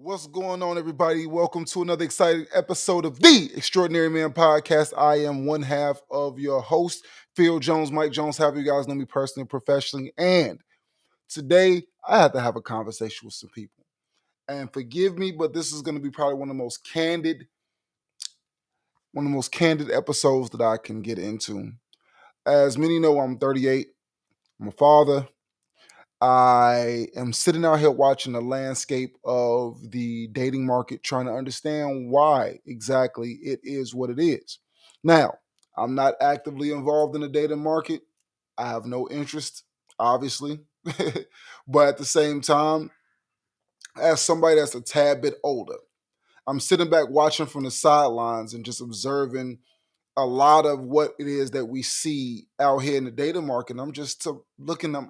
What's going on, everybody? Welcome to another exciting episode of the Extraordinary Man Podcast. I am one half of your host, Phil Jones, Mike Jones. Have you guys know me personally and professionally? And today, I have to have a conversation with some people. And forgive me, but this is going to be probably one of the most candid episodes that I can get into. As many know, I'm 38. I'm a father. I am sitting out here watching the landscape of the dating market, trying to understand why exactly it is what it is. Now, I'm not actively involved in the dating market. I have no interest, obviously. But at the same time, as somebody that's a tad bit older, I'm sitting back watching from the sidelines and just observing a lot of what it is that we see out here in the dating market. And I'm just looking at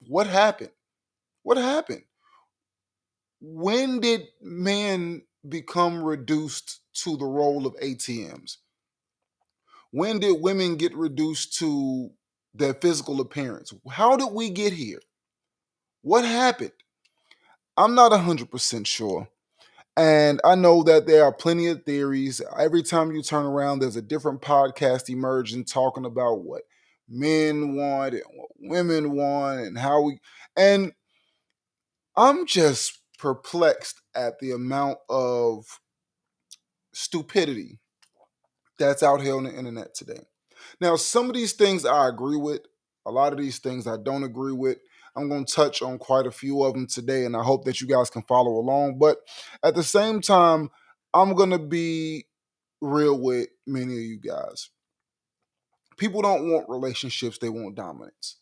what happened. What happened? When did men become reduced to the role of ATMs? When did women get reduced to their physical appearance? How did we get here? What happened? I'm not 100% sure. And I know that there are plenty of theories. Every time you turn around, there's a different podcast emerging talking about what men want and what women want and how we. And I'm just perplexed at the amount of stupidity that's out here on the internet today. Now, some of these things I agree with, a lot of these things I don't agree with. I'm going to touch on quite a few of them today, and I hope that you guys can follow along. But at the same time, I'm going to be real with many of you guys. People don't want relationships, they want dominance.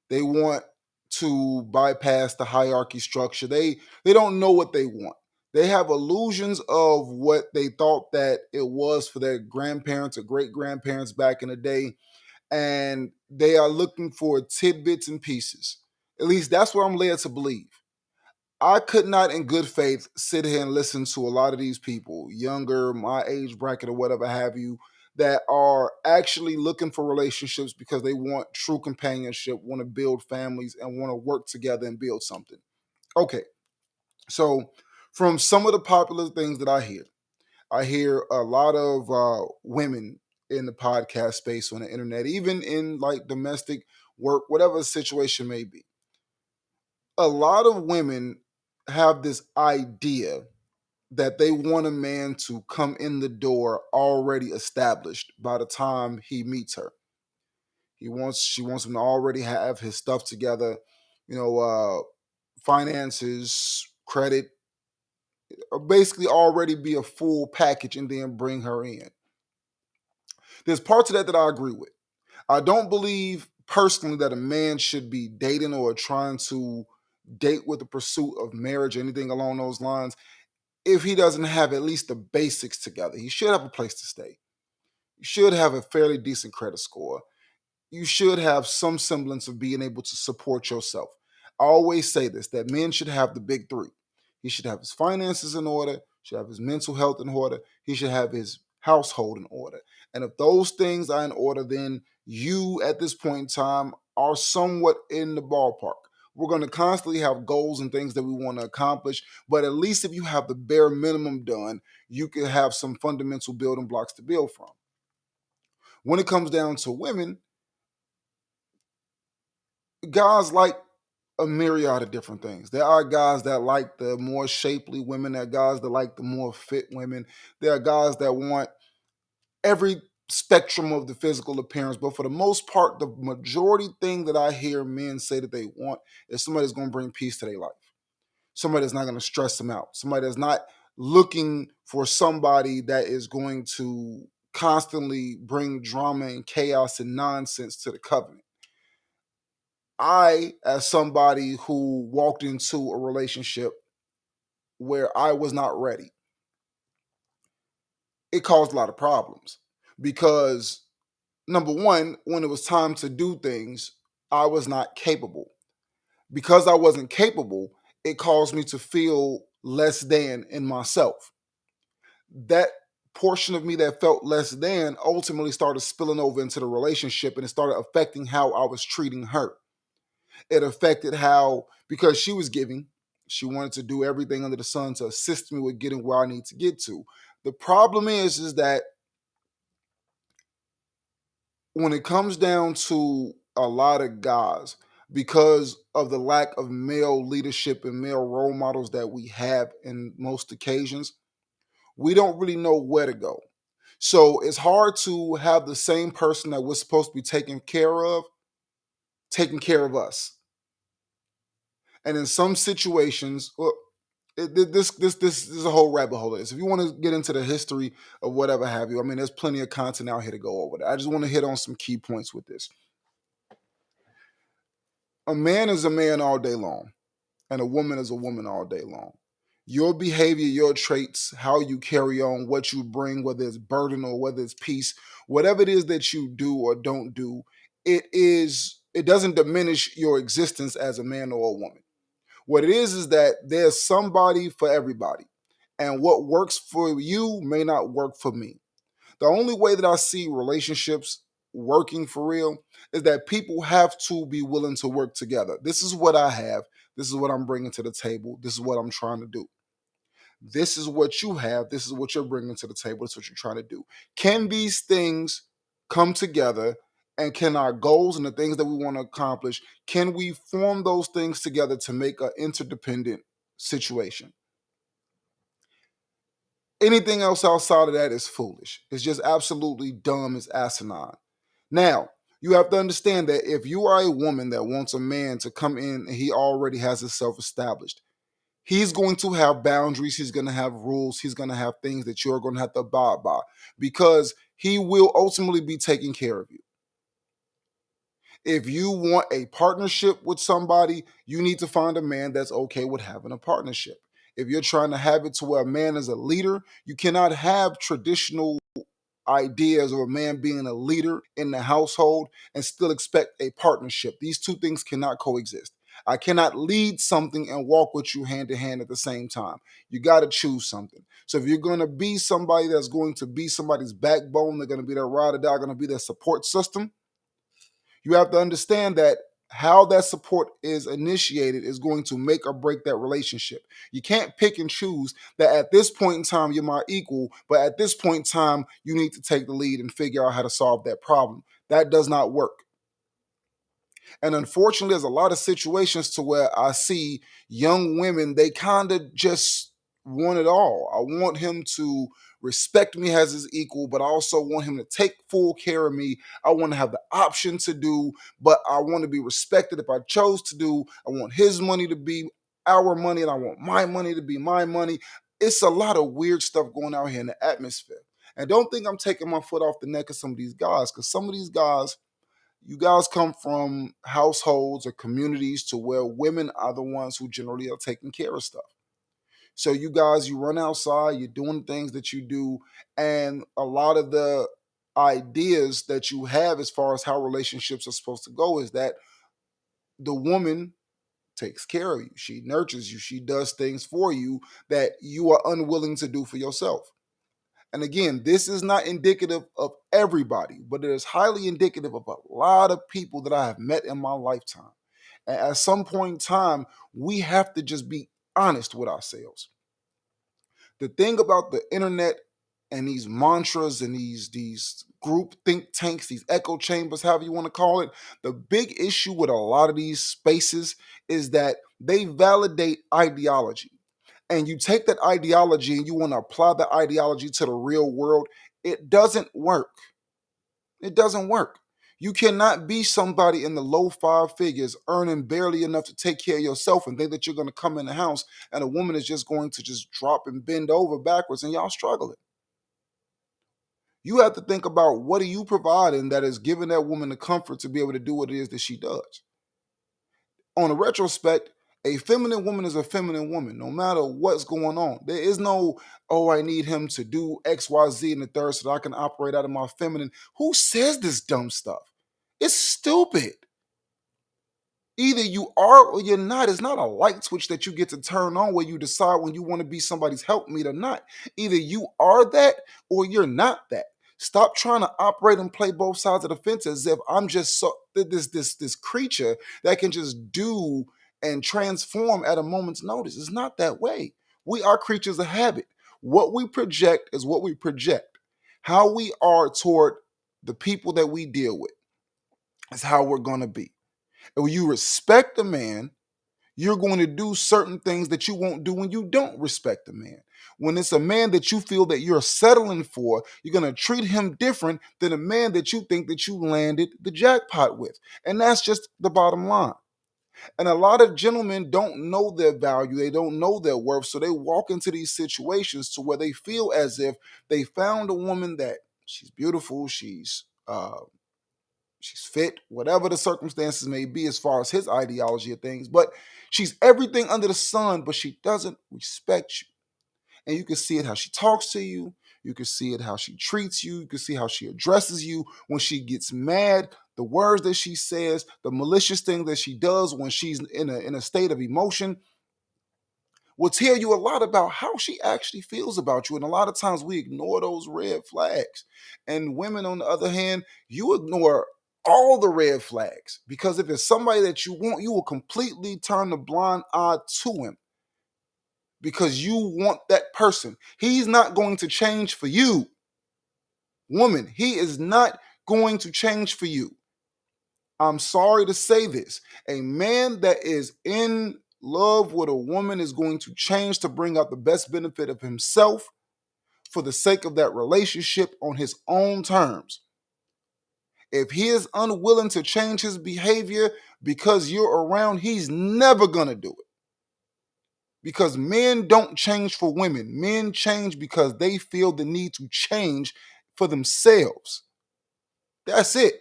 They want to bypass the hierarchy structure. They don't know what they want. They have illusions of what they thought that it was for their grandparents or great grandparents back in the day, and they are looking for tidbits and pieces. At least that's what I'm led to believe. I could not, in good faith, sit here and listen to a lot of these people, younger, my age bracket, or whatever have you, that are actually looking for relationships because they want true companionship, want to build families, and want to work together and build something. Okay, so from some of the popular things that I hear a lot of women in the podcast space on the internet, even in like domestic work, whatever the situation may be. A lot of women have this idea that they want a man to come in the door already established by the time he meets her. She wants him to already have his stuff together, you know, finances, credit, or basically already be a full package and then bring her in. There's parts of that that I agree with. I don't believe personally that a man should be dating or trying to date with the pursuit of marriage or anything along those lines if he doesn't have at least the basics together. He should have a place to stay. You should have a fairly decent credit score. You should have some semblance of being able to support yourself. I always say this, that men should have the big three. He should have his finances in order, should have his mental health in order, he should have his household in order. And if those things are in order, then you at this point in time are somewhat in the ballpark. We're going to constantly have goals and things that we want to accomplish, but at least if you have the bare minimum done, you can have some fundamental building blocks to build from. When it comes down to women, guys like a myriad of different things. There are guys that like the more shapely women. There are guys that like the more fit women. There are guys that want every spectrum of the physical appearance. But for the most part, the majority thing that I hear men say that they want is somebody that's going to bring peace to their life. Somebody that's not going to stress them out. Somebody that's not looking for somebody that is going to constantly bring drama and chaos and nonsense to the covenant. I, as somebody who walked into a relationship where I was not ready, it caused a lot of problems because number one, when it was time to do things, I was not capable. Because I wasn't capable, it caused me to feel less than in myself. That portion of me that felt less than ultimately started spilling over into the relationship and it started affecting how I was treating her. It affected how, because she was giving, She wanted to do everything under the sun to assist me with getting where I need to get to. The problem is that when it comes down to a lot of guys, because of the lack of male leadership and male role models that we have in most occasions, we don't really know where to go. So it's hard to have the same person that we're supposed to be taking care of us. And in some situations, well, this is a whole rabbit hole. If you want to get into the history of whatever have you, I mean, there's plenty of content out here to go over that. I just want to hit on some key points with this. A man is a man all day long, and a woman is a woman all day long. Your behavior, your traits, how you carry on, what you bring, whether it's burden or whether it's peace, whatever it is that you do or don't do, it doesn't diminish your existence as a man or a woman. What it is that there's somebody for everybody. And what works for you may not work for me. The only way that I see relationships working for real is that people have to be willing to work together. This is what I have. This is what I'm bringing to the table. This is what I'm trying to do. This is what you have. This is what you're bringing to the table. This is what you're trying to do. Can these things come together? And can our goals and the things that we want to accomplish, can we form those things together to make an interdependent situation? Anything else outside of that is foolish. It's just absolutely dumb. It's asinine. Now, you have to understand that if you are a woman that wants a man to come in and he already has himself established, he's going to have boundaries. He's going to have rules. He's going to have things that you're going to have to abide by because he will ultimately be taking care of you. If you want a partnership with somebody, you need to find a man that's okay with having a partnership. If you're trying to have it to where a man is a leader, you cannot have traditional ideas of a man being a leader in the household and still expect a partnership. These two things cannot coexist. I cannot lead something and walk with you hand in hand at the same time. You got to choose something. So if you're going to be somebody that's going to be somebody's backbone, they're going to be their ride or die, going to be their support system, you have to understand that how that support is initiated is going to make or break that relationship. You can't pick and choose that at this point in time you're my equal, but at this point in time you need to take the lead and figure out how to solve that problem. That does not work. And unfortunately, there's a lot of situations to where I see young women, they kind of just want it all. I want him to respect me as his equal, but I also want him to take full care of me. I want to have the option to do, but I want to be respected if I chose to do. I want his money to be our money, and I want my money to be my money. It's a lot of weird stuff going out here in the atmosphere. And don't think I'm taking my foot off the neck of some of these guys, because some of these guys, you guys come from households or communities to where women are the ones who generally are taking care of stuff. So you guys, you run outside, you're doing things that you do, and a lot of the ideas that you have as far as how relationships are supposed to go is that the woman takes care of you, she nurtures you, she does things for you that you are unwilling to do for yourself. And again, this is not indicative of everybody, but it is highly indicative of a lot of people that I have met in my lifetime. And at some point in time, we have to just be honest with ourselves. The thing about the internet and these mantras and these group think tanks, these echo chambers, however you want to call it, the big issue with a lot of these spaces is that they validate ideology. And you take that ideology and you want to apply that ideology to the real world, it doesn't work. It doesn't work. You cannot be somebody in the low five figures earning barely enough to take care of yourself and think that you're going to come in the house and a woman is just going to just drop and bend over backwards and y'all struggling. You have to think about what are you providing that is giving that woman the comfort to be able to do what it is that she does. On a retrospect, a feminine woman is a feminine woman, no matter what's going on. There is no, oh, I need him to do X, Y, Z in the third so that I can operate out of my feminine. Who says this dumb stuff? It's stupid. Either you are or you're not. It's not a light switch that you get to turn on where you decide when you want to be somebody's helpmeet or not. Either you are that or you're not that. Stop trying to operate and play both sides of the fence as if I'm just this creature that can just do and transform at a moment's notice. It's not that way. We are creatures of habit. What we project is what we project. How we are toward the people that we deal with is how we're going to be. And when you respect a man, you're going to do certain things that you won't do when you don't respect a man. When it's a man that you feel that you're settling for, you're going to treat him different than a man that you think that you landed the jackpot with. And that's just the bottom line. And a lot of gentlemen don't know their value, they don't know their worth, so they walk into these situations to where they feel as if they found a woman that she's beautiful, she's fit, whatever the circumstances may be as far as his ideology of things, but she's everything under the sun, but she doesn't respect you. And you can see it how she talks to you. You can see it how she treats you. You can see how she addresses you when she gets mad, the words that she says, the malicious thing that she does when she's in a state of emotion will tell you a lot about how she actually feels about you. And a lot of times we ignore those red flags. And women, on the other hand, you ignore all the red flags because if it's somebody that you want, you will completely turn the blind eye to him because you want that person. He's not going to change for you. Woman, he is not going to change for you. I'm sorry to say this. A man that is in love with a woman is going to change to bring out the best benefit of himself for the sake of that relationship on his own terms. If he is unwilling to change his behavior because you're around, he's never going to do it. Because men don't change for women. Men change because they feel the need to change for themselves. That's it.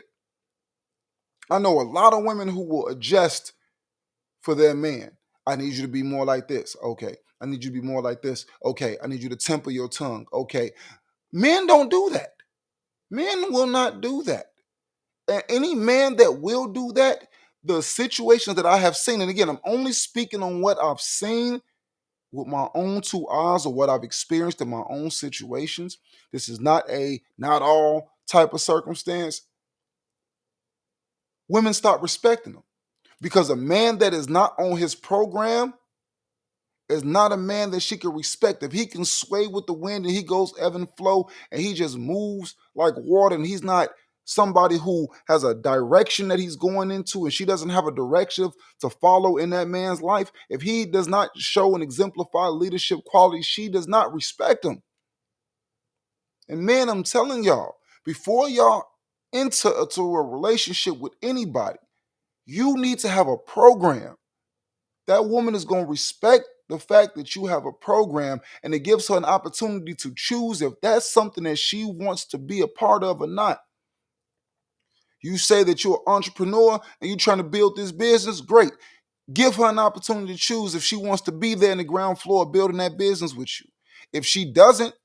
I know a lot of women who will adjust for their man. I need you to be more like this. Okay. I need you to be more like this. Okay. I need you to temper your tongue. Okay. Men don't do that. Men will not do that. And any man that will do that, the situations that I have seen, and again, I'm only speaking on what I've seen with my own two eyes or what I've experienced in my own situations. This is not a not all type of circumstance. Women stop respecting them because a man that is not on his program is not a man that she can respect. If he can sway with the wind and he goes ebb and flow and he just moves like water and he's not somebody who has a direction that he's going into and she doesn't have a direction to follow in that man's life, if he does not show and exemplify leadership qualities, she does not respect him. And man, I'm telling y'all, before y'all enter into a relationship with anybody, you need to have a program. That woman is going to respect the fact that you have a program and it gives her an opportunity to choose if that's something that she wants to be a part of or not. You say that you're an entrepreneur and you're trying to build this business, great. Give her an opportunity to choose if she wants to be there in the ground floor building that business with you. If she doesn't,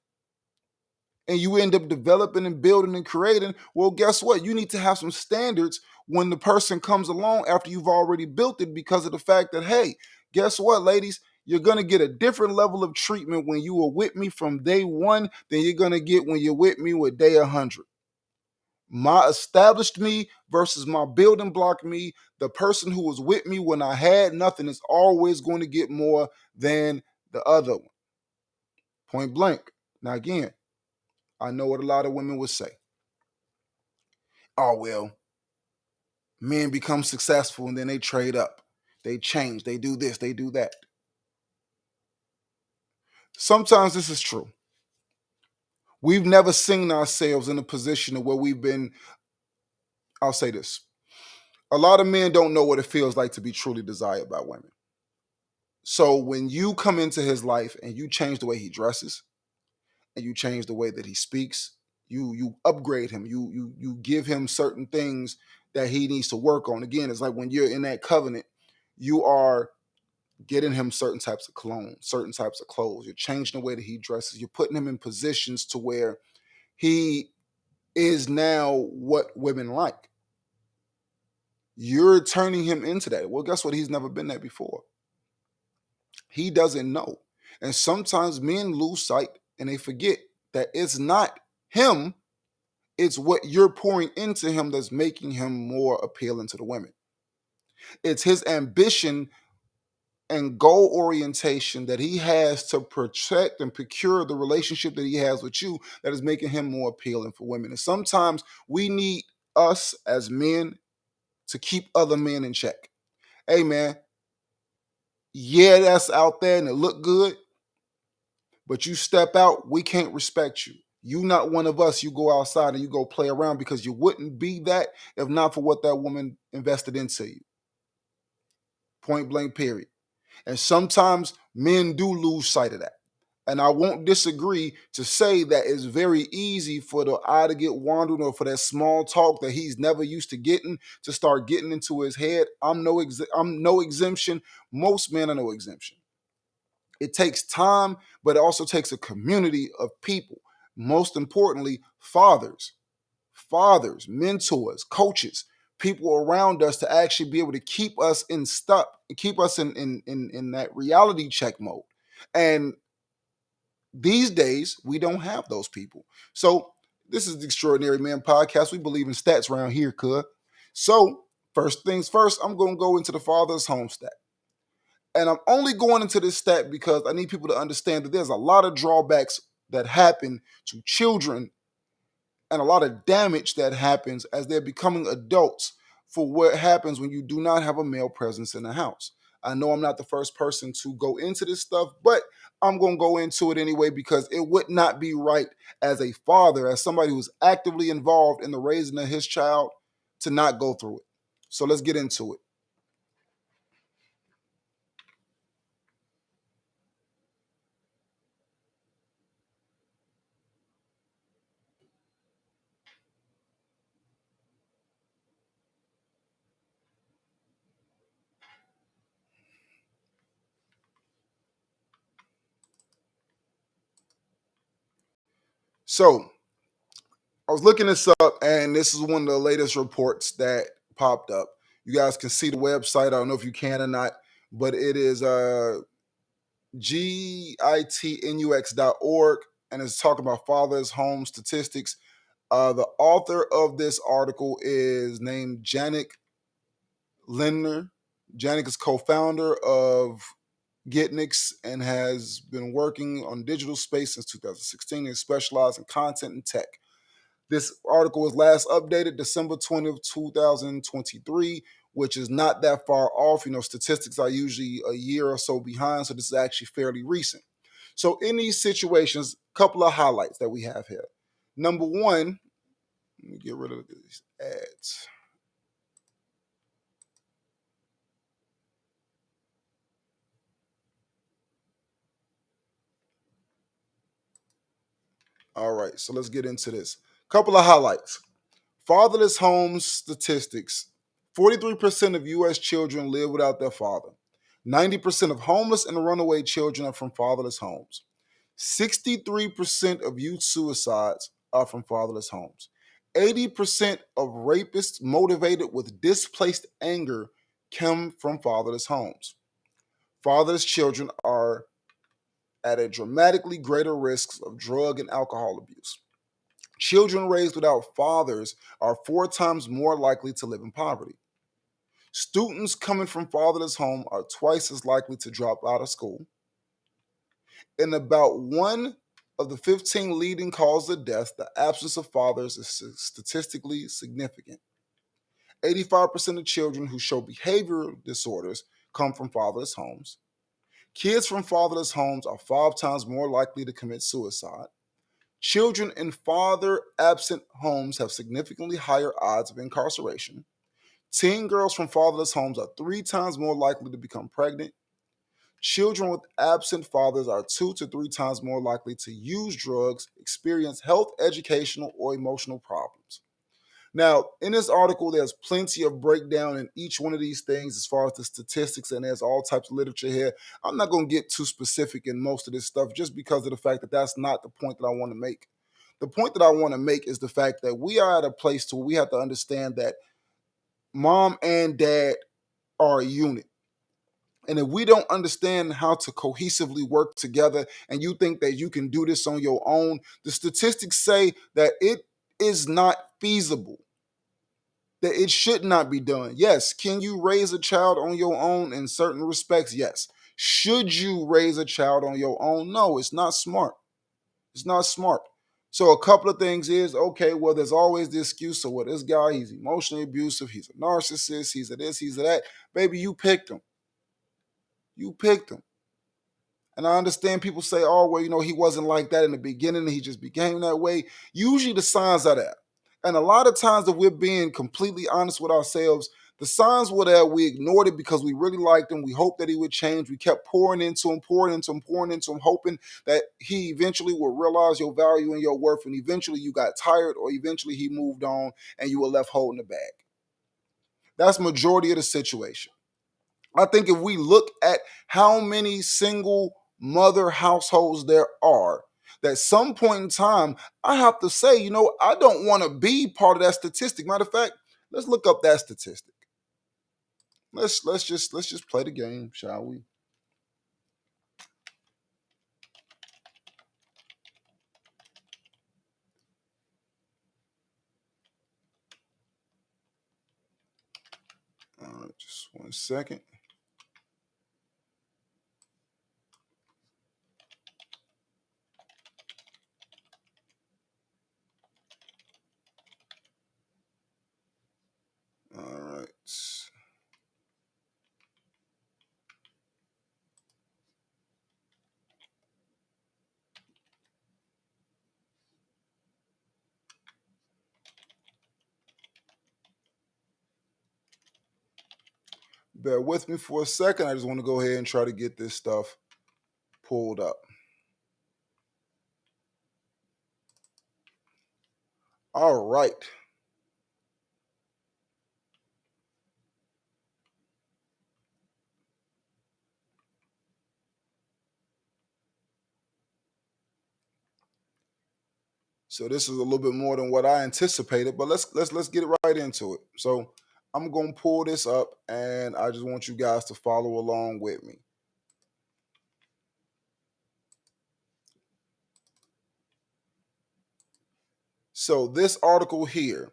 and you end up developing and building and creating, well, guess what? You need to have some standards when the person comes along after you've already built it because of the fact that, hey, guess what, ladies? You're going to get a different level of treatment when you were with me from day one than you're going to get when you're with me with day 100. My established me versus my building block me, the person who was with me when I had nothing is always going to get more than the other one. Point blank. Now, again, I know what a lot of women would say. Oh, well, men become successful and then they trade up. They change. They do this. They do that. Sometimes this is true. We've never seen ourselves in a position of where we've been. I'll say this. A lot of men don't know what it feels like to be truly desired by women. So when you come into his life and you change the way he dresses and you change the way that he speaks, you upgrade him. You give him certain things that he needs to work on. Again, it's like when you're in that covenant, you are getting him certain types of cologne, certain types of clothes. You're changing the way that he dresses. You're putting him in positions to where he is now what women like. You're turning him into that. Well, guess what? He's never been that before. He doesn't know. And sometimes men lose sight and they forget that it's not him, it's what you're pouring into him that's making him more appealing to the women. It's his ambition and goal orientation that he has to protect and procure the relationship that he has with you that is making him more appealing for women. And sometimes we need us as men to keep other men in check. Hey man, yeah, that's out there and it look good, but you step out, we can't respect you. You not one of us. You go outside and you go play around because you wouldn't be that if not for what that woman invested into you. Point blank, period. And sometimes men do lose sight of that. And I won't disagree to say that it's very easy for the eye to get wandered or for that small talk that he's never used to getting to start getting into his head. I'm no exemption. Most men are no exemption. It takes time, but it also takes a community of people. Most importantly, fathers, mentors, coaches, people around us to actually be able to keep us in stuck, keep us in that reality check mode. And these days, we don't have those people. So this is the Extraordinary Man podcast. We believe in stats around here, cuz. So first things first, I'm going to go into the father's home stat. And I'm only going into this stat because I need people to understand that there's a lot of drawbacks that happen to children and a lot of damage that happens as they're becoming adults for what happens when you do not have a male presence in the house. I know I'm not the first person to go into this stuff, but I'm going to go into it anyway because it would not be right as a father, as somebody who's actively involved in the raising of his child, to not go through it. So let's get into it. So I was looking this up, and this is one of the latest reports that popped up. You guys can see the website. I don't know if you can or not, but it is gitnux.org, and it's talking about fathers' home statistics. The author of this article is named Janik Lindner. Janik is co-founder of Gitnix and has been working on digital space since 2016 and specialized in content and tech. This article was last updated December 20th, 2023, which is not that far off. You know, statistics are usually a year or so behind, so this is actually fairly recent. So in these situations, a couple of highlights that we have here. Number one, let me get rid of these ads. All right, so let's get into this. Couple of highlights. Fatherless homes statistics. 43% of U.S. children live without their father. 90% of homeless and runaway children are from fatherless homes. 63% of youth suicides are from fatherless homes. 80% of rapists motivated with displaced anger come from fatherless homes. Fatherless children are at a dramatically greater risk of drug and alcohol abuse. Children raised without fathers are 4 times more likely to live in poverty. Students coming from fatherless home are twice as likely to drop out of school. In about one of the 15 leading causes of death, the absence of fathers is statistically significant. 85% of children who show behavioral disorders come from fatherless homes. Kids from fatherless homes are 5 times more likely to commit suicide. Children in father absent homes have significantly higher odds of incarceration. Teen girls from fatherless homes are 3 times more likely to become pregnant. Children with absent fathers are 2 to 3 times more likely to use drugs, experience health, educational, or emotional problems. Now, in this article, there's plenty of breakdown in each one of these things as far as the statistics, and there's all types of literature here. I'm not going to get too specific in most of this stuff just because of the fact that that's not the point that I want to make. The point that I want to make is the fact that we are at a place to where we have to understand that mom and dad are a unit. And if we don't understand how to cohesively work together and you think that you can do this on your own, the statistics say that it is not feasible. that it should not be done. Yes, can you raise a child on your own in certain respects? Yes. Should you raise a child on your own? No, it's not smart. It's not smart. So a couple of things is okay. Well, there's always the excuse of well, this guy, he's emotionally abusive, he's a narcissist, he's a this, he's a that. Baby, you picked him. You picked him. And I understand people say, oh, well, he wasn't like that in the beginning. He just became that way. Usually the signs are that. And a lot of times, if we're being completely honest with ourselves, the signs were that we ignored it because we really liked him. We hoped that he would change. We kept pouring into him, pouring into him, pouring into him, hoping that he eventually will realize your value and your worth. And eventually you got tired, or eventually he moved on and you were left holding the bag. That's majority of the situation. I think if we look at how many single mother households there are, that some point in time, I have to say, I don't want to be part of that statistic. Matter of fact, let's look up that statistic. Let's just play the game, shall we? All right, just 1 second. All right. Bear with me for a second. I just want to go ahead and try to get this stuff pulled up. All right. So this is a little bit more than what I anticipated, but let's get right into it. So I'm gonna pull this up, and I just want you guys to follow along with me. So this article here,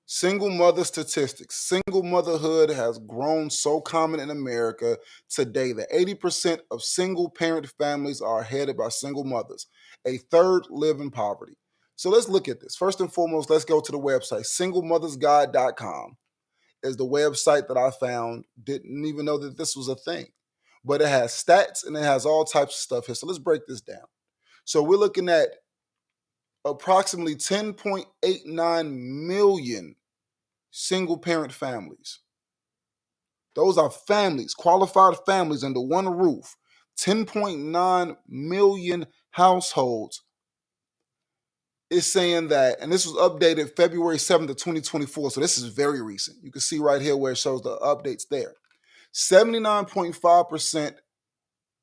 single mother statistics. Single motherhood has grown so common in America today that 80% of single parent families are headed by single mothers. A third live in poverty. So let's look at this. First and foremost, let's go to the website, singlemothersguide.com. Is the website that I found. Didn't even know that this was a thing. But it has stats and it has all types of stuff here. So let's break this down. So we're looking at approximately 10.89 million single parent families. Those are families, qualified families under one roof. 10.9 million households is saying that, and this was updated February 7th of 2024. So this is very recent. You can see right here where it shows the updates there. 79.5%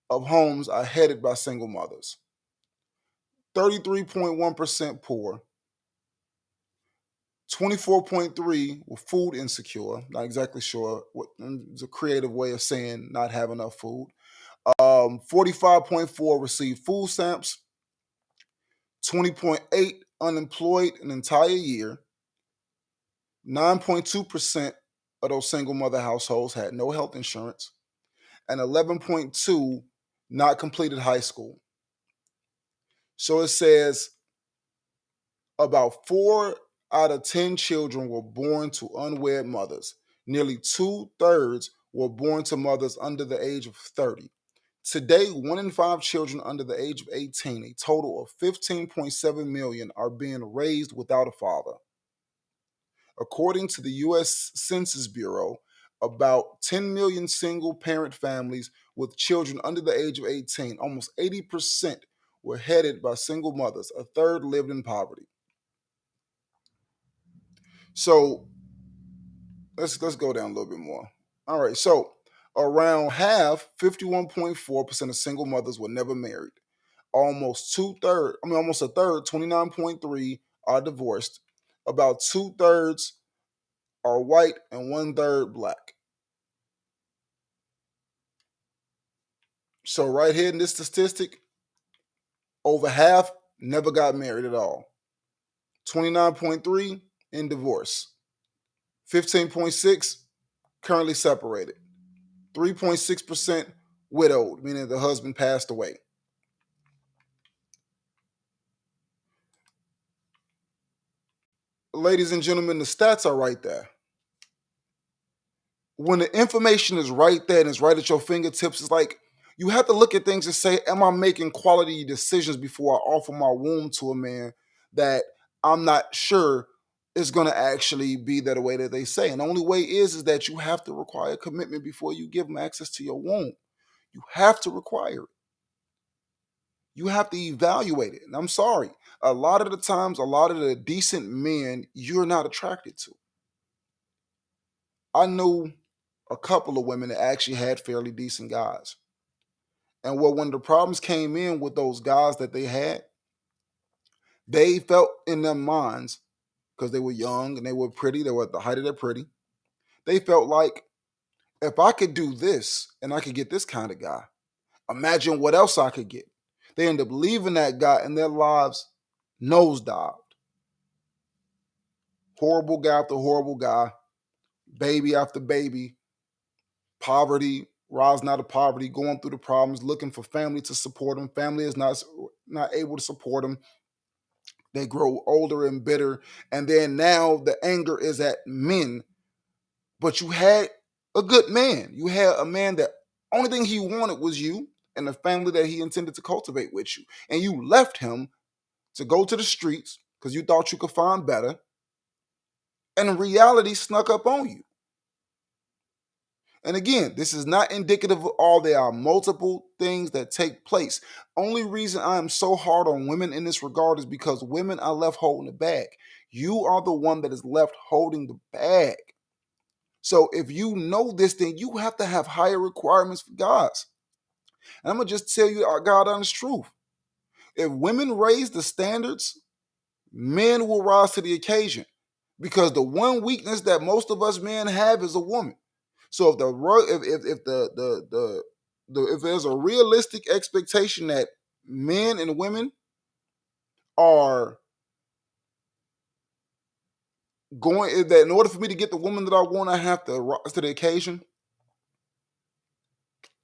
of homes are headed by single mothers. 33.1% poor. 24.3 were food insecure. Not exactly sure what it's a creative way of saying not have enough food. 45.4 received food stamps. 20.8 unemployed an entire year. 9.2% of those single mother households had no health insurance, and 11.2 not completed high school. So it says about 4 out of 10 children were born to unwed mothers. Nearly 2/3 were born to mothers under the age of 30. Today, 1 in 5 children under the age of 18, a total of 15.7 million, are being raised without a father. According to the U.S. Census Bureau, about 10 million single parent families with children under the age of 18, almost 80%, were headed by single mothers. A third lived in poverty. So let's go down a little bit more. All right, so around half, 51.4% of single mothers were never married. Almost a third, 29.3, are divorced. About 2/3 are white and 1/3 black. So right here in this statistic, over half never got married at all. 29.3 in divorce. 15.6 currently separated. 3.6% widowed, meaning the husband passed away. Ladies and gentlemen, the stats are right there. When the information is right there and it's right at your fingertips, it's like you have to look at things and say, am I making quality decisions before I offer my womb to a man that I'm not sure is going to actually be that way that they say? And the only way is that you have to require commitment before you give them access to your womb. You have to require it. You have to evaluate it. And I'm sorry, a lot of the times, a lot of the decent men you're not attracted to. I know a couple of women that actually had fairly decent guys. And when the problems came in with those guys that they had, they felt in their minds, because they were young and they were pretty, they were at the height of their pretty, they felt like if I could do this and I could get this kind of guy, imagine what else I could get. They end up leaving that guy and their lives nosedived. Horrible guy after horrible guy, baby after baby, poverty, rising out of poverty, going through the problems, looking for family to support them. Family is not able to support them. They grow older and bitter, and then now the anger is at men. But you had a good man. You had a man that only thing he wanted was you and the family that he intended to cultivate with you, and you left him to go to the streets because you thought you could find better, and reality snuck up on you. And again, this is not indicative of all. There are multiple things that take place. Only reason I am so hard on women in this regard is because women are left holding the bag. You are the one that is left holding the bag. So if you know this, then you have to have higher requirements for guys. And I'm gonna just tell you our God honest truth. If women raise the standards, men will rise to the occasion. Because the one weakness that most of us men have is a woman. So if there's a realistic expectation that men and women are going, that in order for me to get the woman that I want, I have to rise to the occasion,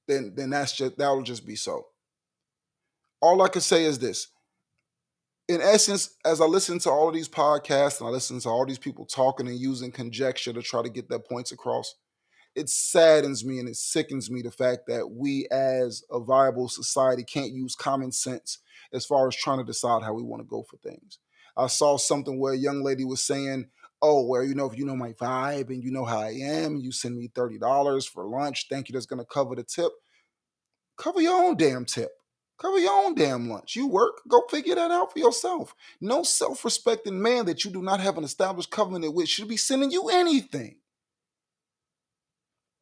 then that'll just be so. All I can say is this. In essence, as I listen to all of these podcasts and I listen to all these people talking and using conjecture to try to get their points across, it saddens me and it sickens me the fact that we as a viable society can't use common sense as far as trying to decide how we want to go for things. I saw something where a young lady was saying, oh, well, if you know my vibe and you know how I am, you send me $30 for lunch, thank you, that's going to cover the tip. Cover your own damn tip. Cover your own damn lunch. You work, go figure that out for yourself. No self-respecting man that you do not have an established covenant with should be sending you anything.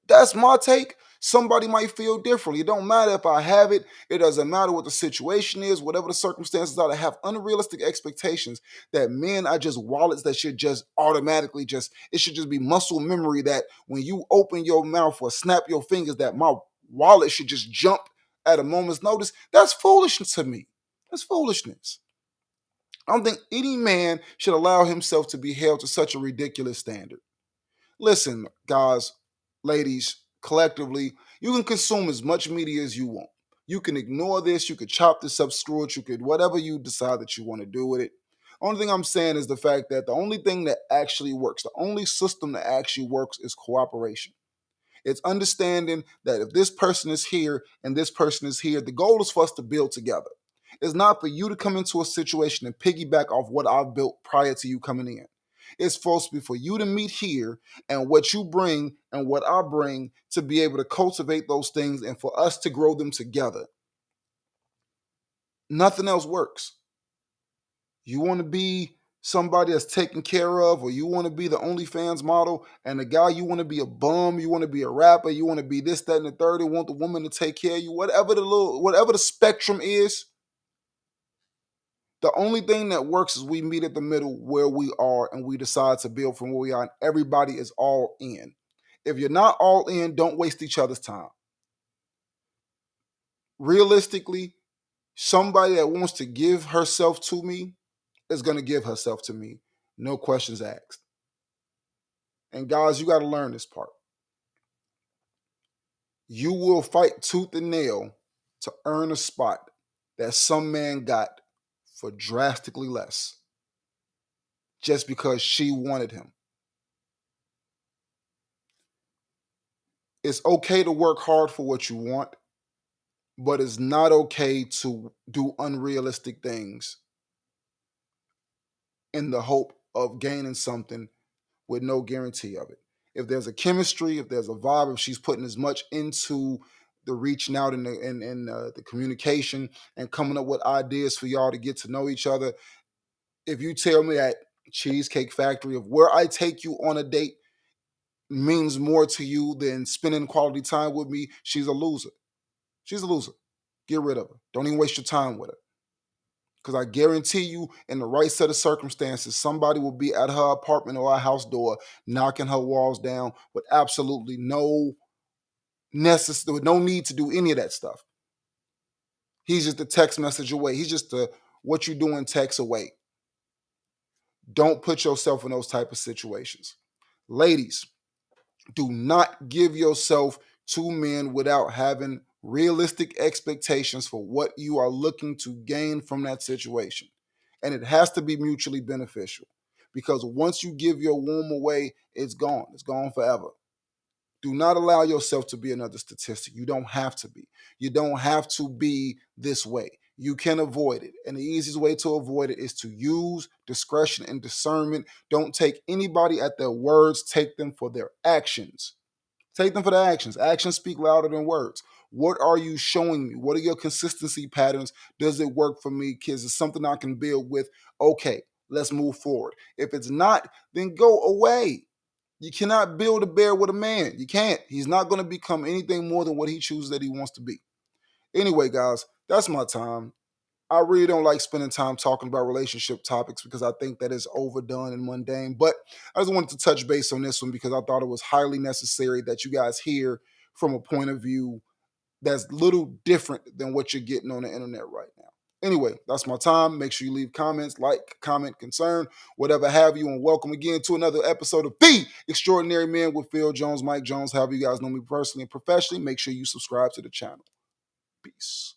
That's my take. Somebody might feel differently. It don't matter if I have it. It doesn't matter what the situation is, whatever the circumstances are. To have unrealistic expectations that men are just wallets that should just automatically it should just be muscle memory that when you open your mouth or snap your fingers that my wallet should just jump at a moment's notice. That's foolishness to me. That's foolishness. I don't think any man should allow himself to be held to such a ridiculous standard. Listen, guys, ladies, collectively, you can consume as much media as you want. You can ignore this, you could chop this up, screw it, you could whatever you decide that you want to do with it. Only thing I'm saying is the fact that the only thing that actually works, the only system that actually works is cooperation. It's understanding that if this person is here and this person is here, the goal is for us to build together. It's not for you to come into a situation and piggyback off what I've built prior to you coming in. It's supposed to be for you to meet here and what you bring and what I bring to be able to cultivate those things and for us to grow them together. Nothing else works. You want to be somebody that's taken care of, or you want to be the OnlyFans model, and the guy you want to be a bum, you want to be a rapper, you want to be this, that, and the third, and want the woman to take care of you, whatever the spectrum is. The only thing that works is we meet at the middle where we are and we decide to build from where we are, and everybody is all in. If you're not all in, don't waste each other's time. Realistically, somebody that wants to give herself to me is going to give herself to me. No questions asked. And guys, you got to learn this part. You will fight tooth and nail to earn a spot that some man got for drastically less just because she wanted him. It's okay to work hard for what you want, but it's not okay to do unrealistic things in the hope of gaining something with no guarantee of it. If there's a chemistry, if there's a vibe, if she's putting as much into the reaching out and the communication and coming up with ideas for y'all to get to know each other, if you tell me that Cheesecake Factory of where I take you on a date means more to you than spending quality time with me, she's a loser. She's a loser. Get rid of her. Don't even waste your time with her. Because I guarantee you, in the right set of circumstances, somebody will be at her apartment or her house door knocking her walls down with absolutely no necessary, no need to do any of that stuff. He's just a text message away. He's just a what you doing text away. Don't put yourself in those type of situations. Ladies, do not give yourself to men without having realistic expectations for what you are looking to gain from that situation. And it has to be mutually beneficial because once you give your womb away, it's gone. It's gone forever. Do not allow yourself to be another statistic. You don't have to be. You don't have to be this way. You can avoid it. And the easiest way to avoid it is to use discretion and discernment. Don't take anybody at their words, take them for their actions. Take them for their actions. Actions speak louder than words. What are you showing me? What are your consistency patterns? Does it work for me? Kids, is something I can build with? Okay, let's move forward. If it's not, then go away. You cannot build a bear with a man. You can't. He's not going to become anything more than what he chooses that he wants to be. Anyway, guys, that's my time. I really don't like spending time talking about relationship topics because I think that is overdone and mundane. But I just wanted to touch base on this one because I thought it was highly necessary that you guys hear from a point of view that's little different than what you're getting on the internet right now. Anyway, that's my time. Make sure you leave comments, like, comment, concern, whatever have you. And welcome again to another episode of The Extraordinary Man with Phil Jones, Mike Jones, however you guys know me personally and professionally. Make sure you subscribe to the channel. Peace.